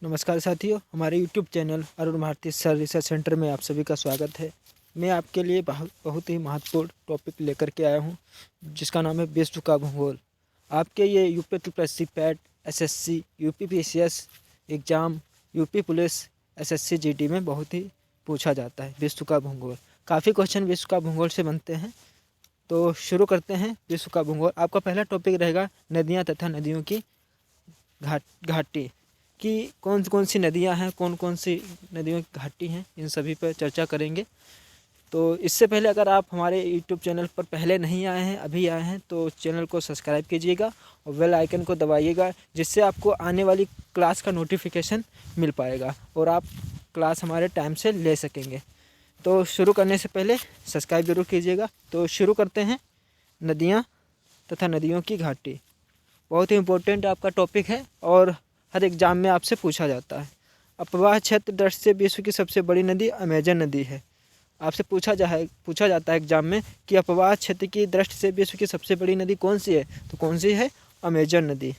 नमस्कार साथियों, हमारे YouTube channel Arun Bharati sir research centre में आप सभी का स्वागत है। मैं आपके लिए बहुत ही महत्वपूर्ण टॉपिक लेकर के आया हूं, जिसका नाम है विश्व का भूगोल। आपके ये UPSC PAT, SSC, UPPCS exam, UP police, SSC GD में बहुत ही पूछा जाता है विश्व का भूगोल। काफ़ी क्वेश्चन विश्व का भूगोल से बनते हैं, तो शुरू करते हैं विश्व का भूगोल। आपका पहला टॉपिक रहेगा नदियाँ तथा नदियों की घाटी कि कौन कौन सी नदियां हैं, कौन कौन सी नदियों की घाटी हैं, इन सभी पर चर्चा करेंगे। तो इससे पहले अगर आप हमारे YouTube चैनल पर पहले नहीं आए हैं, अभी आए हैं, तो चैनल को सब्सक्राइब कीजिएगा और बेल आइकन को दबाइएगा, जिससे आपको आने वाली क्लास का नोटिफिकेशन मिल पाएगा और आप क्लास हमारे टाइम से ले सकेंगे। तो शुरू करने से पहले सब्सक्राइब जरूर कीजिएगा। तो शुरू करते हैं, नदियाँ तथा नदियों की घाटी। बहुत ही इम्पोर्टेंट आपका टॉपिक है और हर एग्ज़ाम में आपसे पूछा जाता है। अपवाह क्षेत्र दृष्टि से विश्व की सबसे बड़ी नदी अमेजन नदी है। आपसे पूछा जाता है एग्जाम में कि अपवाह क्षेत्र की दृष्टि से विश्व की सबसे बड़ी नदी कौन सी है, तो कौन सी है? अमेजन नदी।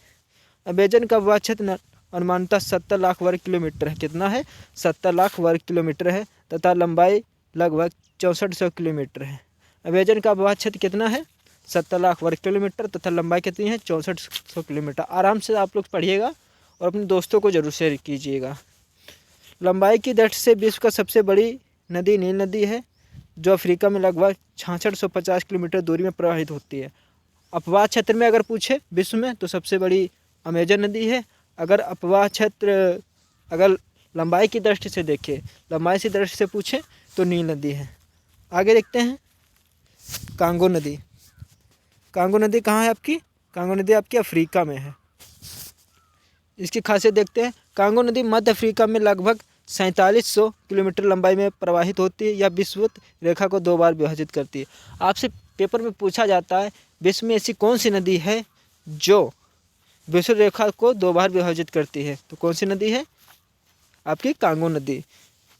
अमेजन का अपवाह क्षेत्र अनुमानतः 70 लाख वर्ग किलोमीटर है। कितना है? 70 लाख वर्ग किलोमीटर है तथा लंबाई लगभग 6400 किलोमीटर है। अमेजन का अपवाह क्षेत्र कितना है? 70 लाख वर्ग किलोमीटर तथा लंबाई कितनी है? 6400 किलोमीटर। आराम से आप लोग पढ़िएगा और अपने दोस्तों को जरूर शेयर कीजिएगा। लंबाई की दृष्टि से विश्व का सबसे बड़ी नदी नील नदी है, जो अफ्रीका में लगभग 6650 किलोमीटर दूरी में प्रवाहित होती है। अपवाह क्षेत्र में अगर पूछे विश्व में, तो सबसे बड़ी अमेजन नदी है। अगर अपवाह क्षेत्र अगर लंबाई की दृष्टि से देखें, लंबाई की दृष्टि से पूछे, तो नील नदी है। आगे देखते हैं कांगो नदी। कांगो नदी कहाँ है आपकी? कांगो नदी आपकी अफ्रीका में है। इसकी खासियत देखते हैं। कांगो नदी मध्य अफ्रीका में लगभग 4700 किलोमीटर लंबाई में प्रवाहित होती है। यह विषुवत रेखा को 2 बार विभाजित करती है। आपसे पेपर में पूछा जाता है विश्व में ऐसी कौन सी नदी है जो विषुवत रेखा को 2 बार विभाजित करती है, तो कौन सी नदी है? आपकी कांगो नदी,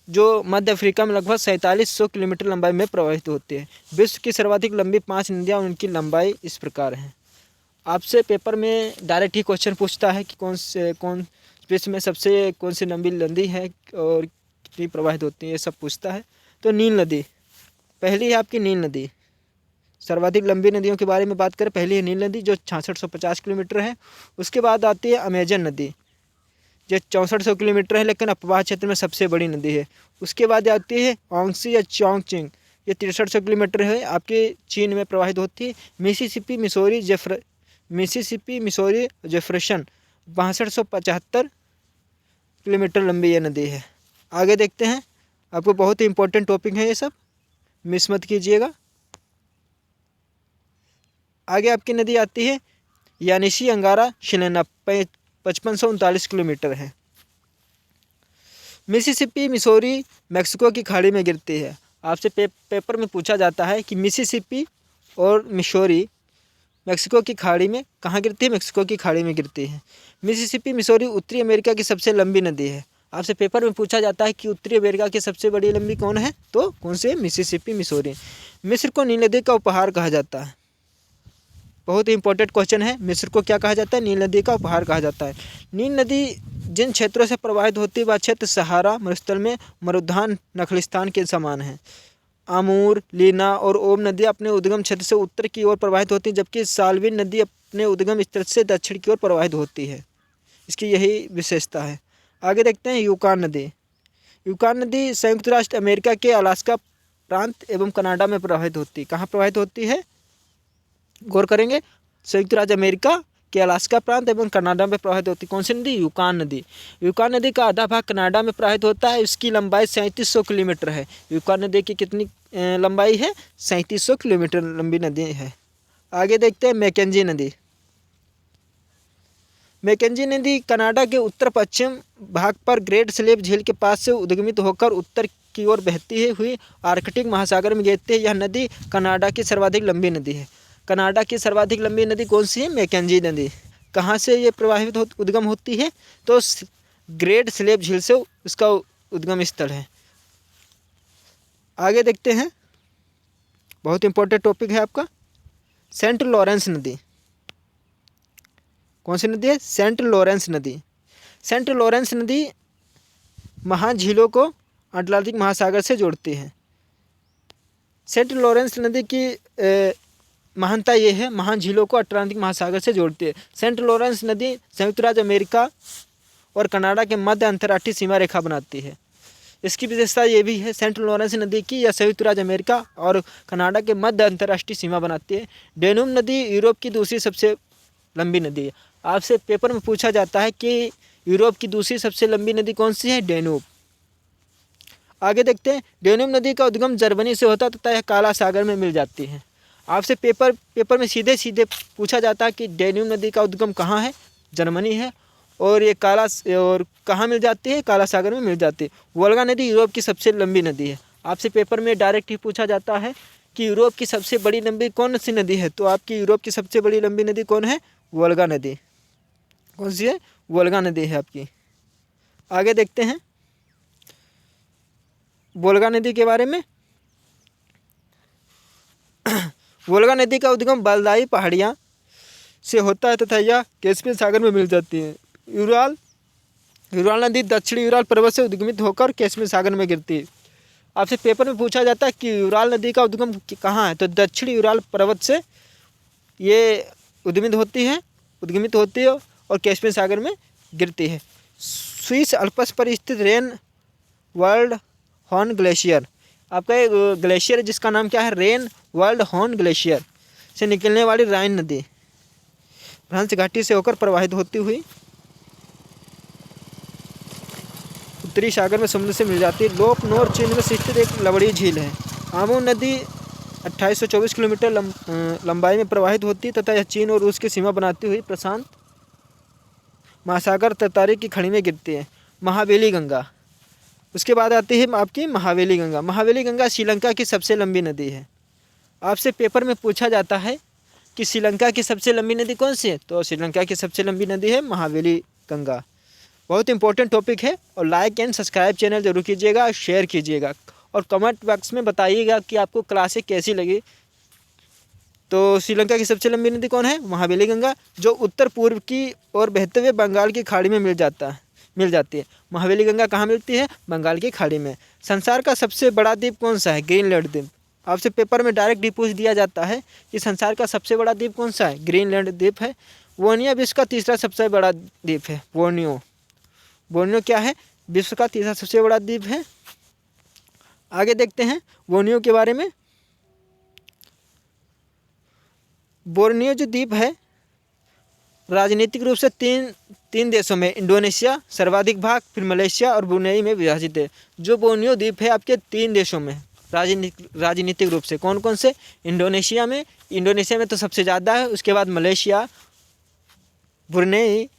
जो मध्य अफ्रीका में लगभग 4700 किलोमीटर लंबाई में प्रवाहित होती है। विश्व की सर्वाधिक लंबी 5 नदियाँ, उनकी लंबाई इस प्रकार है। आपसे पेपर में डायरेक्ट ही क्वेश्चन पूछता है कि कौन विश्व में सबसे कौन सी लंबी नदी है और कितनी प्रवाहित होती है, ये सब पूछता है। तो नील नदी पहली है आपकी। नील नदी सर्वाधिक लंबी नदियों के बारे में बात करें, पहली है नील नदी जो 6650 किलोमीटर है। उसके बाद आती है अमेजन नदी जो 6400 किलोमीटर है, लेकिन अपवाह क्षेत्र में सबसे बड़ी नदी है। उसके बाद आती है ओंगसी या चोंगचिंग, ये 6300 किलोमीटर है, आपके चीन में प्रवाहित होती है। मिसिसिपी मिसौरी जेफरसन 6275 किलोमीटर लंबी ये नदी है। आगे देखते हैं, आपको बहुत ही इंपॉर्टेंट टॉपिक है ये सब, मिस मत कीजिएगा। आगे आपकी नदी आती है यानिशी अंगारा शिलेना 5539 किलोमीटर है। मिसिसिपी मिसौरी मैक्सिको की खाड़ी में गिरती है। आपसे पेपर में पूछा जाता है कि मिसिसिपी और मिसौरी मैक्सिको की खाड़ी में कहाँ गिरती है? मैक्सिको की खाड़ी में गिरती है। मिसिसिपी मिसौरी उत्तरी अमेरिका की सबसे लंबी नदी है। आपसे पेपर में पूछा जाता है कि उत्तरी अमेरिका की सबसे बड़ी लंबी कौन है, तो कौन से? Mississippi Missouri. मिस्र को नील नदी का उपहार कहा जाता है। बहुत ही इंपॉर्टेंट क्वेश्चन है। मिस्र को क्या कहा जाता है? नील नदी का उपहार कहा जाता है। नील नदी जिन क्षेत्रों से प्रवाहित होती है वह क्षेत्र सहारा मरुस्थल में मरुद्यान नखलिस्तान के समान है। आमूर, लीना और ओम नदी अपने उद्गम क्षेत्र से उत्तर की ओर प्रवाहित होती है, जबकि साल्विन नदी अपने उद्गम स्थल से दक्षिण की ओर प्रवाहित होती है। इसकी यही विशेषता है। आगे देखते हैं यूकान नदी। यूकान नदी संयुक्त राष्ट्र अमेरिका के अलास्का प्रांत एवं कनाडा में प्रवाहित होती है। कहाँ प्रवाहित होती है? गौर करेंगे, संयुक्त राज्य अमेरिका के अलास्का प्रांत एवं कनाडा में प्रवाहित होती है। कौन सी नदी? यूकान नदी। यूकान नदी का आधा भाग कनाडा में प्रवाहित होता है। इसकी लंबाई 3700 किलोमीटर है। यूकान नदी की कितनी लंबाई है? 3700 किलोमीटर लंबी नदी है। आगे देखते हैं मैकेंजी नदी। मैकेंजी नदी कनाडा के उत्तर पश्चिम भाग पर ग्रेट स्लेव झील के पास से उद्गमित होकर उत्तर की ओर बहती हुई आर्कटिक महासागर में गिरती है। यह नदी कनाडा की सर्वाधिक लंबी नदी है। कनाडा की सर्वाधिक लंबी नदी कौन सी है? मैकेंजी नदी। कहाँ से ये प्रवाहित उद्गम होती है? तो ग्रेट स्लेव झील से उसका उद्गम स्थल है। आगे देखते हैं, बहुत इंपॉर्टेंट टॉपिक है आपका सेंट लॉरेंस नदी। कौन सी नदी है? सेंट लॉरेंस नदी। सेंट लॉरेंस नदी महान झीलों को अटलांटिक महासागर से जोड़ती है। सेंट लॉरेंस नदी की महानता ये है, महान झीलों को अटलांटिक महासागर से जोड़ती है। सेंट लॉरेंस नदी संयुक्त राज्य अमेरिका और कनाडा के मध्य अंतर्राष्ट्रीय सीमा रेखा बनाती है। इसकी विशेषता ये भी है, सेंट लॉरेंस नदी की या संयुक्त राज्य अमेरिका और कनाडा के मध्य अंतर्राष्ट्रीय सीमा बनाती है। डेन्यूब नदी यूरोप की दूसरी सबसे लंबी नदी है। आपसे पेपर में पूछा जाता है कि यूरोप की दूसरी सबसे लंबी नदी कौन सी है? डेन्यूब। आगे देखते हैं, डेन्यूब नदी का उद्गम जर्मनी से होता तथा यह काला सागर में मिल जाती है। आपसे पेपर में सीधे सीधे पूछा जाता है कि डेन्यूब नदी का उद्गम कहाँ है? जर्मनी है। और ये कहाँ मिल जाती है? काला सागर में मिल जाती है। वोल्गा नदी यूरोप की सबसे लंबी नदी है। आपसे पेपर में डायरेक्ट ही पूछा जाता है कि यूरोप की सबसे बड़ी लंबी कौन सी नदी है? तो आपकी यूरोप की सबसे बड़ी लंबी नदी कौन है? वोल्गा नदी। कौन सी है? वोल्गा नदी है आपकी। आगे देखते हैं वोल्गा नदी के बारे में। वोल्गा नदी का उद्गम बालदाई पहाड़ियाँ से होता है तथा यह कैस्पियन सागर में मिल जाती है। यूराल नदी दक्षिणी यूराल पर्वत से उद्गमित होकर कैस्पियन सागर में गिरती है। आपसे पेपर में पूछा जाता है कि यूराल नदी का उद्गम कहाँ है? तो दक्षिणी यूराल पर्वत से ये उद्गमित होती है और कैस्पियन सागर में गिरती है। स्विस अल्प्स पर स्थित रेन वर्ल्ड हॉर्न ग्लेशियर, आपका एक ग्लेशियर है जिसका नाम क्या है? रेन वर्ल्ड हॉर्न ग्लेशियर से निकलने वाली राइन नदी भ्रंश घाटी से होकर प्रवाहित होती हुई उत्तरी सागर में समुद्र से मिल जाती है। लोप नोर चीन में स्थित एक लवड़ी झील है। आमू नदी 2824 किलोमीटर लंबाई में प्रवाहित होती है तथा यह चीन और रूस की सीमा बनाती हुई प्रशांत महासागर ततारी की खाड़ी में गिरती है। महावेली गंगा, उसके बाद आती है आपकी महावेली गंगा। महावेली गंगा श्रीलंका की सबसे लंबी नदी है। आपसे पेपर में पूछा जाता है कि श्रीलंका की सबसे लंबी नदी कौन सी है? तो श्रीलंका की सबसे लंबी नदी है महावेली गंगा। बहुत इंपॉर्टेंट टॉपिक है और लाइक एंड सब्सक्राइब चैनल जरूर कीजिएगा, शेयर कीजिएगा और कमेंट बॉक्स में बताइएगा कि आपको क्लासें कैसी लगी। तो श्रीलंका की सबसे लंबी नदी कौन है? महावेली गंगा, जो उत्तर पूर्व की ओर बहते हुए बंगाल की खाड़ी में मिल जाती है। महावेली गंगा कहाँ मिलती है? बंगाल की खाड़ी में। संसार का सबसे बड़ा द्वीप कौन सा है? ग्रीनलैंड द्वीप। आपसे पेपर में डायरेक्ट ही पूछ दिया जाता है कि संसार का सबसे बड़ा द्वीप कौन सा है? ग्रीनलैंड द्वीप है। बोर्नियो विश्व का तीसरा सबसे बड़ा द्वीप है। बोर्नियो क्या है? विश्व का तीसरा सबसे बड़ा द्वीप है। आगे देखते हैं बोर्नियो के बारे में। बोर्नियो जो द्वीप है राजनीतिक रूप से तीन देशों में, इंडोनेशिया सर्वाधिक भाग, फिर मलेशिया और ब्रुनेई में विभाजित है। जो बोर्नियो द्वीप है आपके 3 देशों में राजनीतिक रूप से। कौन कौन से? इंडोनेशिया में तो सबसे ज़्यादा है, उसके बाद मलेशिया, ब्रुनेई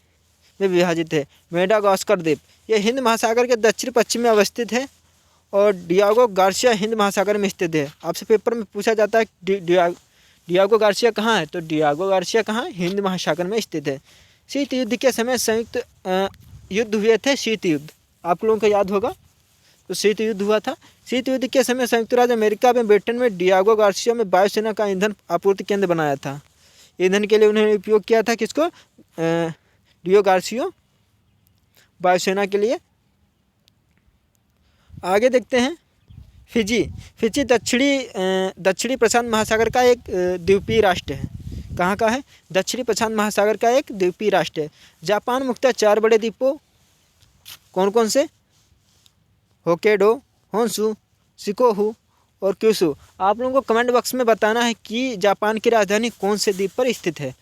में विभाजित है। मेडागास्कर द्वीप ये हिंद महासागर के दक्षिण पश्चिम में अवस्थित है और डियागो गार्सिया हिंद महासागर में स्थित है। आपसे पेपर में पूछा जाता है डियागो गार्सिया कहाँ है? तो डियागो गार्सिया कहाँ है? हिंद महासागर में स्थित है। शीत युद्ध के समय संयुक्त युद्ध हुए थे। शीत युद्ध आप लोगों को याद होगा, तो शीत युद्ध हुआ था। शीत युद्ध के समय संयुक्त राज्य अमेरिका में ब्रिटेन में डियागो गार्सिया में वायुसेना का ईंधन आपूर्ति केंद्र बनाया था। ईंधन के लिए उन्होंने उपयोग किया था किसको? डियागो गार्सिया वायुसेना के लिए। आगे देखते हैं फिजी दक्षिणी प्रशांत महासागर का एक द्वीपीय राष्ट्र है। कहाँ का है? दक्षिणी प्रशांत महासागर का एक द्वीपीय राष्ट्र है। जापान मुख्यतः 4 बड़े द्वीपों कौन कौन से? होक्काइडो, होन्शु, शिकोकू और क्यूशू। आप लोगों को कमेंट बॉक्स में बताना है कि जापान की राजधानी कौन से द्वीप पर स्थित है?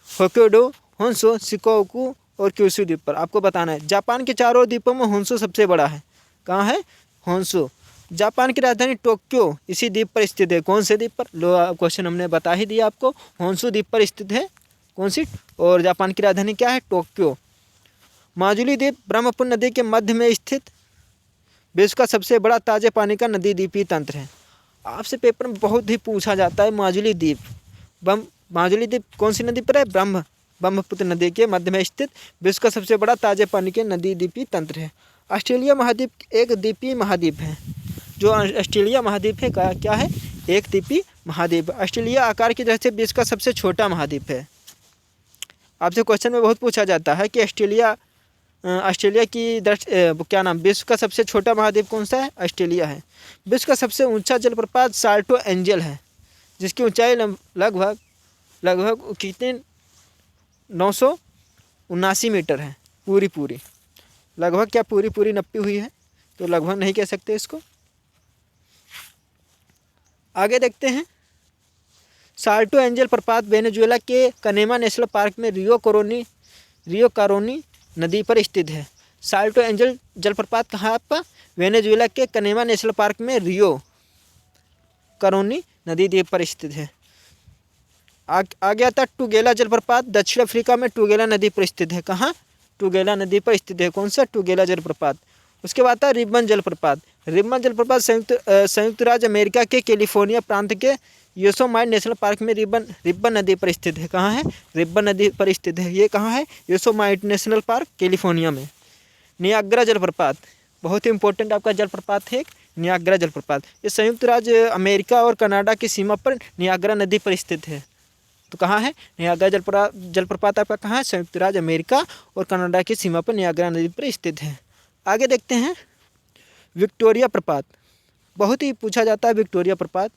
होक्काइडो, होन्शु, शिकोकू और क्यूशू द्वीप पर आपको बताना है। जापान के चारों द्वीपों में होन्शु सबसे बड़ा है। कहाँ है? होन्शु। जापान की राजधानी टोक्यो इसी द्वीप पर स्थित है। कौन से द्वीप पर? लो क्वेश्चन हमने बता ही दिया आपको, होन्शु द्वीप पर स्थित है। कौन सी? और जापान की राजधानी क्या है? टोक्यो। माजुली द्वीप ब्रह्मपुत्र नदी के मध्य में स्थित विश्व का सबसे बड़ा ताजे पानी का नदी द्वीपीय तंत्र है। आपसे पेपर में बहुत ही पूछा जाता है माजुली द्वीप। माजुली द्वीप कौन सी नदी पर है? ब्रह्मपुत्र नदी के मध्य में स्थित विश्व का सबसे बड़ा ताजे पानी के नदी द्वीपीय तंत्र है। ऑस्ट्रेलिया महाद्वीप एक द्वीपीय महाद्वीप है। जो ऑस्ट्रेलिया महाद्वीप है क्या है? एक द्वीपीय महाद्वीप। ऑस्ट्रेलिया आकार की दृष्टि से विश्व का सबसे छोटा महाद्वीप है। आपसे क्वेश्चन में बहुत पूछा जाता है कि ऑस्ट्रेलिया ऑस्ट्रेलिया की क्या नाम, विश्व का सबसे छोटा महाद्वीप कौन सा है? ऑस्ट्रेलिया है। विश्व का सबसे ऊंचा जलप्रपात साल्टो एंजल है, जिसकी ऊंचाई लगभग कितने 979 मीटर है। पूरी लगभग क्या पूरी नप्पी हुई है, तो लगभग नहीं कह सकते इसको। आगे देखते हैं। साल्टो एंजल प्रपात वेनेजुएला के कनेमा नेशनल पार्क में रियो कारोनी नदी पर स्थित है। साल्टो एंजल जलप्रपात कहाँ पर? वेनेजुएला के कनेमा नेशनल पार्क में रियो कारोनी नदी द्वीप पर स्थित है। आगे आता टुगेला जलप्रपात दक्षिण अफ्रीका में टुगेला नदी पर स्थित है। कहाँ? टुगेला नदी पर स्थित है। कौन सा? टुगेला जलप्रपात। उसके बाद आता रिबन जलप्रपात। रिबन जलप्रपात संयुक्त राज्य अमेरिका के कैलिफोर्निया प्रांत के योसेमाइट नेशनल पार्क में रिबन नदी पर स्थित है। कहाँ है? रिबन नदी पर स्थित है। ये कहाँ है? योसेमाइट नेशनल पार्क कैलिफोर्निया में। नियाग्रा जलप्रपात बहुत ही इंपॉर्टेंट आपका जलप्रपात है, नियाग्रा जलप्रपात। ये संयुक्त राज्य अमेरिका और कनाडा की सीमा पर नियाग्रा नदी पर स्थित है। तो कहाँ है? नियाग्रा जलप्रपात आपका कहाँ है? संयुक्त राज्य अमेरिका और कनाडा की सीमा पर नियाग्रा नदी पर स्थित है। आगे देखते हैं विक्टोरिया प्रपात। बहुत ही पूछा जाता है विक्टोरिया प्रपात।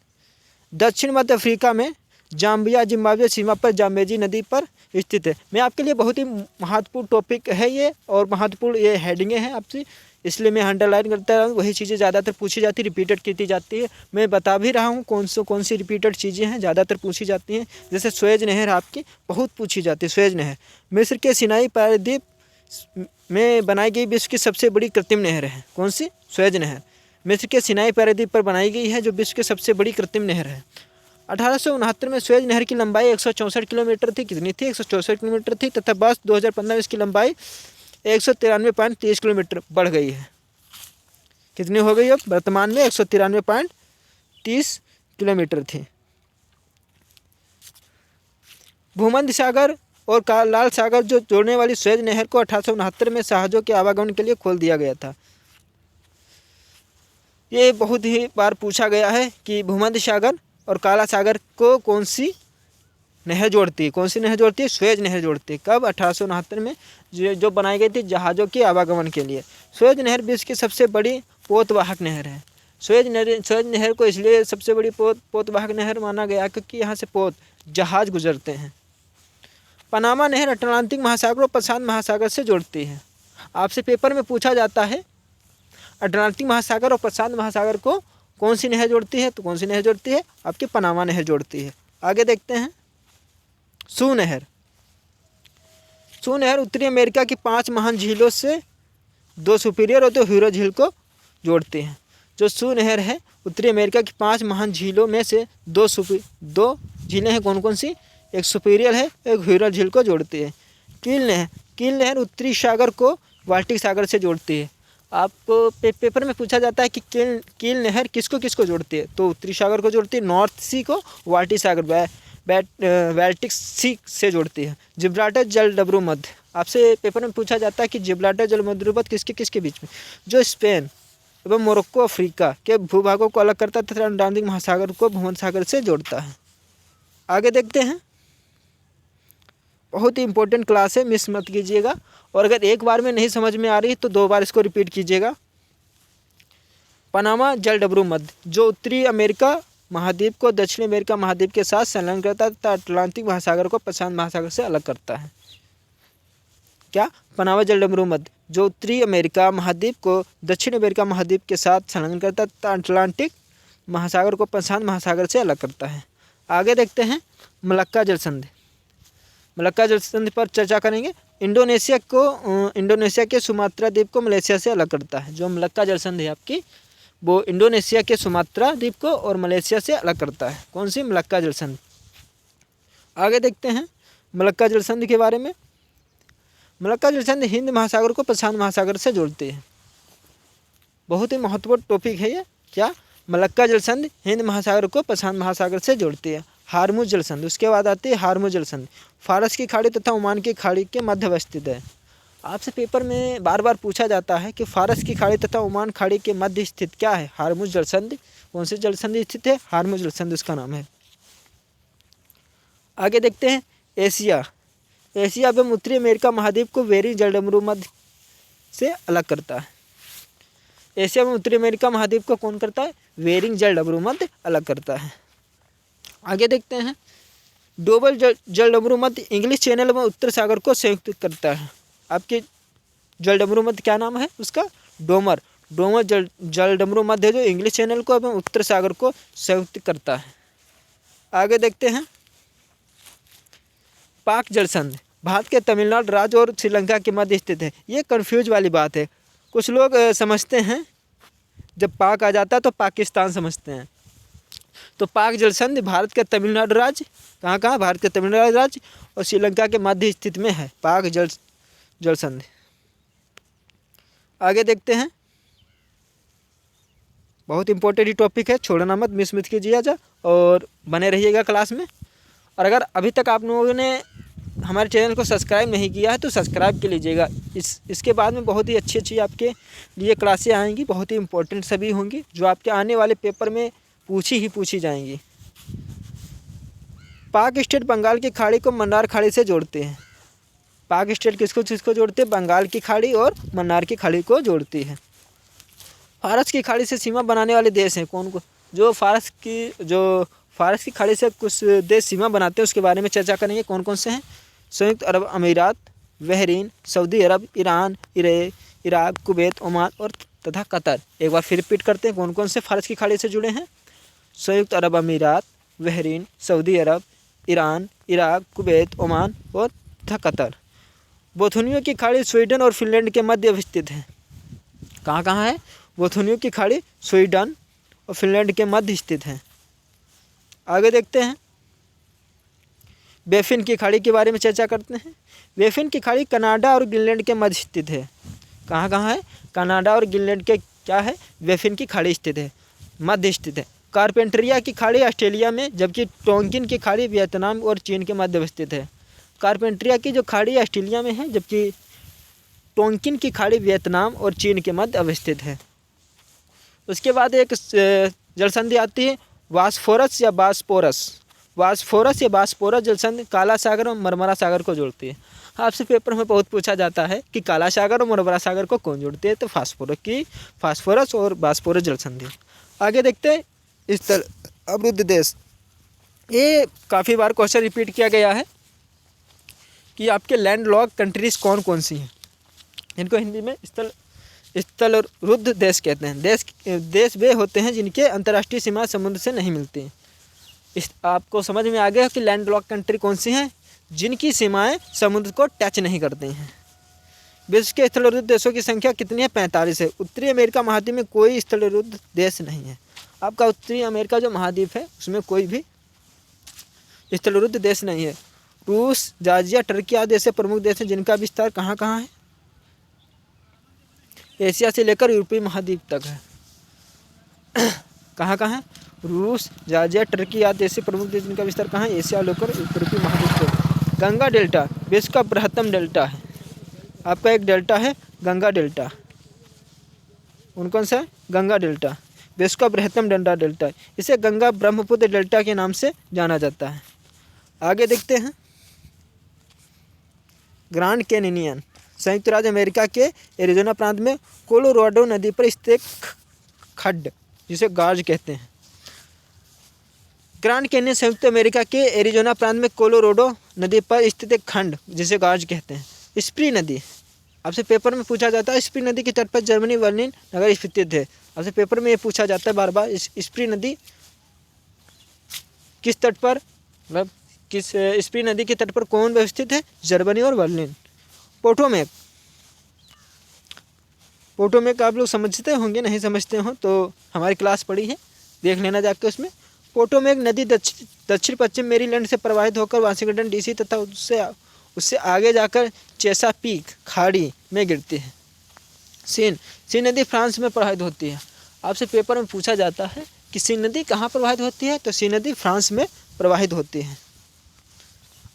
दक्षिण मध्य अफ्रीका में जाम्बिया जिम्बाब्वे सीमा पर जाम्बेजी नदी पर स्थित है। मैं आपके लिए बहुत ही महत्वपूर्ण टॉपिक है ये, और महत्वपूर्ण ये हेडिंगें हैं आपसे, इसलिए मैं अंडरलाइन करता रहूँ। वही चीज़ें ज़्यादातर पूछी जाती, रिपीटेड की जाती है। मैं बता भी रहा हूँ कौन सी रिपीटेड चीज़ें हैं ज़्यादातर पूछी जाती हैं। जैसे सुएज नहर आपकी बहुत पूछी जाती है। सुएज नहर मिस्र के सिनाई प्रायद्वीप में बनाई गई विश्व की सबसे बड़ी कृत्रिम नहर है। कौन सी? सुएज नहर मिस्र के सिनाई प्रायद्वीप पर बनाई गई है, जो विश्व की सबसे बड़ी कृत्रिम नहर है। 1869 में सुएज नहर की लंबाई 164 किलोमीटर थी। कितनी थी? 164 किलोमीटर थी, तथा वर्ष 2015 में इसकी लंबाई 193.30 किलोमीटर बढ़ गई है। कितनी हो गई? अब वर्तमान में 193.30 किलोमीटर थी। भूमध्य सागर और लाल सागर जो जोड़ने वाली सुएज नहर को 1869 में जहाज़ों के आवागमन के लिए खोल दिया गया था। ये बहुत ही बार पूछा गया है कि भूमध्य सागर और काला सागर को कौन सी नहर जोड़ती है? कौन सी नहर जोड़ती है? सुएज नहर जोड़ती है। कब? 1869 में, जो बनाई गई थी जहाज़ों के आवागमन के लिए। सुएज नहर विश्व की सबसे बड़ी पोतवाहक नहर है। सुएज नहर को इसलिए सबसे बड़ी पोतवाहक नहर माना गया क्योंकि यहाँ से जहाज़ गुजरते हैं। पनामा नहर अटलांटिक महासागर और प्रशांत महासागर से जोड़ती है। आपसे पेपर में पूछा जाता है अटलांटिक महासागर और प्रशांत महासागर को कौन सी नहर जोड़ती है? तो कौन सी नहर जोड़ती है? आपकी पनामा नहर जोड़ती है। आगे देखते हैं सू नहर। सू नहर उत्तरी अमेरिका की 5 महान झीलों से 2 सुपीरियर और 2 ह्यूरो झील को जोड़ती है। जो सू नहर है उत्तरी अमेरिका की 5 महान झीलों में से 2 झीलें हैं। कौन कौन सी? एक सुपीरियर है, एक ह्यूरो झील को जोड़ती है। कील नहर उत्तरी सागर को बाल्टिक सागर से जोड़ती है। आपको पेपर में पूछा जाता है कि कील नहर किसको जोड़ती है? तो उत्तरी सागर को जोड़ती है, नॉर्थ सी को बाल्टिक सागर बाल्टिक सी से जोड़ती है। जिब्राल्टर जलडमरू मध्य, आपसे पेपर में पूछा जाता है कि जिब्राल्टर जलडमरू मध्य किसके बीच में? जो स्पेन एवं मोरक्को अफ्रीका के भूभागों को अलग करता है तथा अटलांटिक महासागर को भूमध्य सागर से जोड़ता है। आगे देखते हैं। बहुत ही इंपॉर्टेंट क्लास है, मिस मत कीजिएगा, और अगर एक बार में नहीं समझ में आ रही तो 2 बार इसको रिपीट कीजिएगा। पनामा जलडमरू मध्य जो उत्तरी अमेरिका महाद्वीप को दक्षिण अमेरिका महाद्वीप के साथ संलग्न करता है तथा अटलांटिक महासागर को प्रशांत महासागर से अलग करता है। क्या? पनामा जलडमरू मध्य जो उत्तरी अमेरिका महाद्वीप को दक्षिण अमेरिका महाद्वीप के साथ संलग्न करता है तथा अटलांटिक महासागर को प्रशांत महासागर से अलग करता है। आगे देखते हैं मलक्का जलसंधि। मलक्का जलसंधि पर चर्चा करेंगे। इंडोनेशिया के सुमात्रा द्वीप को मलेशिया से अलग करता है। जो मलक्का जलसंधि है आपकी, वो इंडोनेशिया के सुमात्रा द्वीप को और मलेशिया से अलग करता है। कौन सी? मलक्का जलसंधि। आगे देखते हैं मलक्का जलसंधि के बारे में। मलक्का जलसंधि हिंद महासागर को प्रशांत महासागर से जोड़ती है। बहुत ही महत्वपूर्ण टॉपिक है ये। क्या? मलक्का जलसंधि हिंद महासागर को प्रशांत महासागर से जोड़ती है। हार्मुज जलसंधि, उसके बाद आती है हार्मुज जलसंधि, फारस की खाड़ी तथा ओमान की खाड़ी के मध्य अवस्थित है। आपसे पेपर में बार बार पूछा जाता है कि फारस की खाड़ी तथा ओमान खाड़ी के मध्य स्थित क्या है? हार्मुज जलसंधि। कौन सी जलसंधि स्थित है? हार्मुज जलसंधि उसका नाम है। आगे देखते हैं एशिया एवं उत्तरी अमेरिका महाद्वीप को बेरिंग जलडमरू मध्य से अलग करता है। एशिया में उत्तरी अमेरिका महाद्वीप को कौन करता है? बेरिंग जलडमरू मध्य अलग करता है। आगे देखते हैं, डोबल जलडमरू मध्य इंग्लिश चैनल में उत्तर सागर को संयुक्त करता है। आपके जलडमरू मध्य क्या नाम है उसका? डोमर जलडमरू मध्य जो इंग्लिश चैनल को एवं उत्तर सागर को संयुक्त करता है। आगे देखते हैं, पाक जलसंधि भारत के तमिलनाडु राज्य और श्रीलंका के मध्य स्थित है। ये कन्फ्यूज वाली बात है। कुछ लोग समझते हैं जब पाक आ जाता है तो पाकिस्तान समझते हैं। तो पाक जलसंधि भारत के तमिलनाडु राज्य, कहाँ भारत के तमिलनाडु राज्य और श्रीलंका के मध्य स्थित में है पाक जलसंधि। आगे देखते हैं, बहुत इंपॉर्टेंट ही टॉपिक है, छोड़ना मत, मिस मत कीजिएगा और बने रहिएगा क्लास में। और अगर अभी तक आप लोगों ने हमारे चैनल को सब्सक्राइब नहीं किया है तो सब्सक्राइब कर लीजिएगा। इसके बाद में बहुत ही अच्छी आपके लिए क्लासें आएंगी, बहुत ही इंपॉर्टेंट सभी होंगी, जो आपके आने वाले पेपर में पूछी जाएंगी। पाक स्टेट बंगाल की खाड़ी को मन्नार खाड़ी से जोड़ते हैं। पाक स्टेट किसको जोड़ते हैं? बंगाल की खाड़ी और मन्नार की खाड़ी को जोड़ती है। फारस की खाड़ी से सीमा बनाने वाले देश हैं कौन? जो फारस की खाड़ी से कुछ देश सीमा बनाते हैं उसके बारे में चर्चा करेंगे। कौन कौन से हैं? संयुक्त अरब अमीरात, बहरीन, सऊदी अरब, ईरान, इराक, कुवैत, ओमान और तथा कतर। एक बार फिर रिपीट करते हैं, कौन कौन से फारस की खाड़ी से जुड़े हैं? संयुक्त अरब अमीरात, बहरीन, सऊदी अरब, ईरान, इराक, कुवैत, ओमान और तथा कतर। बोथनियो की खाड़ी स्वीडन और फिनलैंड के मध्य स्थित है। कहाँ है? बोथनियो की खाड़ी स्वीडन और फिनलैंड के मध्य स्थित है। आगे देखते हैं, बेफिन की खाड़ी के बारे में चर्चा करते हैं। बेफिन की खाड़ी कनाडा और ग्रीनलैंड के मध्य स्थित है। कहाँ है? कनाडा और ग्रीनलैंड के क्या है? बेफिन की खाड़ी स्थित है, मध्य स्थित है। कारपेंटरिया की खाड़ी ऑस्ट्रेलिया में, जबकि टोंकिन की खाड़ी वियतनाम और चीन के मध्य स्थित है। कारपेंटरिया की जो खाड़ी ऑस्ट्रेलिया में है, जबकि टोंकिन की खाड़ी वियतनाम और चीन के मध्य अवस्थित है। उसके बाद एक जलसंधि आती है बॉस्फोरस या बास्पोरस जलसंधि काला सागर और मरमरा सागर को जोड़ती है। आपसे पेपर में बहुत पूछा जाता है कि काला सागर और मरमरा सागर को कौन जोड़ती है? तो फास्फोरस और बास्पोरस जलसंधि। आगे देखते हैं, स्थल अवरुद्ध देश। ये काफ़ी बार क्वेश्चन रिपीट किया गया है कि आपके लैंड लॉक कंट्रीज कौन कौन सी हैं। इनको हिंदी में स्थलरुद्ध देश कहते हैं। देश वे होते हैं जिनके अंतर्राष्ट्रीय सीमा समुद्र से नहीं मिलती। आपको समझ में आ गया कि लैंड लॉक कंट्री कौन सी हैं? जिनकी सीमाएं समुद्र को टच नहीं करती हैं। विश्व के स्थलरुद्ध देशों की संख्या कितनी है? 45 है। उत्तरी अमेरिका महाद्वीप में कोई स्थलरुद्ध देश नहीं है। आपका उत्तरी अमेरिका जो महाद्वीप है उसमें कोई भी स्थलरुद्ध देश नहीं है। रूस, जॉर्जिया, टर्की आदि ऐसे प्रमुख देश हैं जिनका विस्तार कहाँ है? एशिया से लेकर यूरोपीय महाद्वीप तक है। कहाँ है? रूस, जॉर्जिया, टर्की आदि ऐसे प्रमुख देश जिनका विस्तार कहाँ है? एशिया लेकर यूरोपीय महाद्वीप तक। गंगा डेल्टा विश्व का बृहत्तम डेल्टा है। आपका एक डेल्टा है गंगा डेल्टा। कौन सा है? गंगा डेल्टा विश्व का बृहत्तम डेल्टा है। इसे गंगा ब्रह्मपुत्र डेल्टा के नाम से जाना जाता है। आगे देखते हैं, ग्रैंड कैनियन संयुक्त राज्य अमेरिका के एरिजोना प्रांत में कोलोराडो नदी पर स्थित एक खड्ड जिसे गार्ज कहते हैं। ग्रैंड कैनियन संयुक्त अमेरिका के एरिजोना प्रांत में कोलोराडो नदी पर स्थित एक खंड जिसे गार्ज कहते हैं। स्प्री नदी आपसे पेपर में पूछा जाता है। स्प्री नदी के तट पर जर्मनी बर्लिन नगर स्थित है। आपसे पेपर में ये पूछा जाता है बार स्प्री नदी किस तट पर, मतलब किस स्प्री नदी के तट पर कौन व्यवस्थित है? जर्मनी और बर्लिन। पोटोमेक आप लोग समझते होंगे, नहीं समझते हो तो हमारी क्लास पढ़ी है, देख लेना जाकर उसमें। पोटोमेक नदी दक्षिण पश्चिम मेरीलैंड से प्रवाहित होकर वाशिंगटन डीसी तथा उससे आगे जाकर चेसापीक खाड़ी में गिरती है। सीन नदी फ्रांस में प्रवाहित होती है। आपसे पेपर में पूछा जाता है कि सीन नदी कहाँ प्रवाहित होती है? तो सीन नदी फ्रांस में प्रवाहित होती है।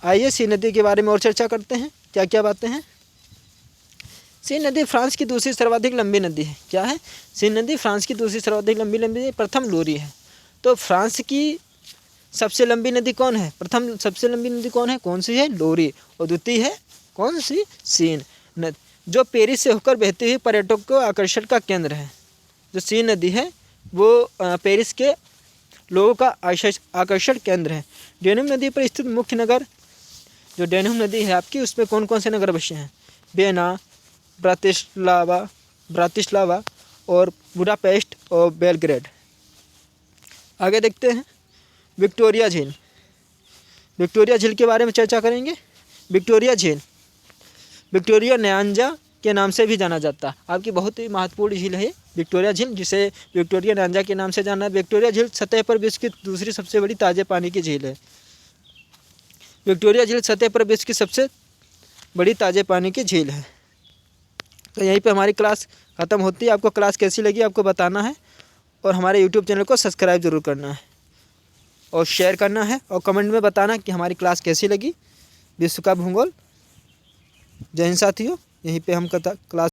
आइए सीन नदी के बारे में और चर्चा करते हैं, क्या क्या बातें हैं। सीन नदी फ्रांस की दूसरी सर्वाधिक लंबी नदी है। क्या है? सीन नदी फ्रांस की दूसरी सर्वाधिक लंबी नदी प्रथम लोरी है। तो फ्रांस की सबसे लंबी नदी कौन है? सबसे लंबी नदी कौन है? कौन सी है? लोरी। और द्वितीय है कौन सी? सीन। जो पेरिस से होकर बहती हुई पर्यटकों को आकर्षण का केंद्र है। जो सीन नदी है वो पेरिस के लोगों का आकर्षण केंद्र है। डेन्यूब नदी पर स्थित मुख्य नगर, जो डेन्यूब नदी है आपकी, उसमें कौन कौन से नगर बसे हैं? वियना, ब्रातिस्लावा और बुडापेस्ट और बेलग्रेड। आगे देखते हैं विक्टोरिया झील। विक्टोरिया झील के बारे में चर्चा करेंगे। विक्टोरिया झील विक्टोरिया न्यांजा के नाम से भी जाना जाता है। आपकी बहुत ही महत्वपूर्ण झील है विक्टोरिया झील, जिसे विक्टोरिया न्यांजा के नाम से जाना है। विक्टोरिया झील सतह पर विश्व की दूसरी सबसे बड़ी ताज़े पानी की झील है। विक्टोरिया झील सतह पर विश्व की सबसे बड़ी ताज़े पानी की झील है। तो यहीं पे हमारी क्लास ख़त्म होती है। आपको क्लास कैसी लगी आपको बताना है, और हमारे यूट्यूब चैनल को सब्सक्राइब ज़रूर करना है और शेयर करना है, और कमेंट में बताना कि हमारी क्लास कैसी लगी विश्व का भूगोल। जय हिंद साथियों, यहीं पे हम क्लास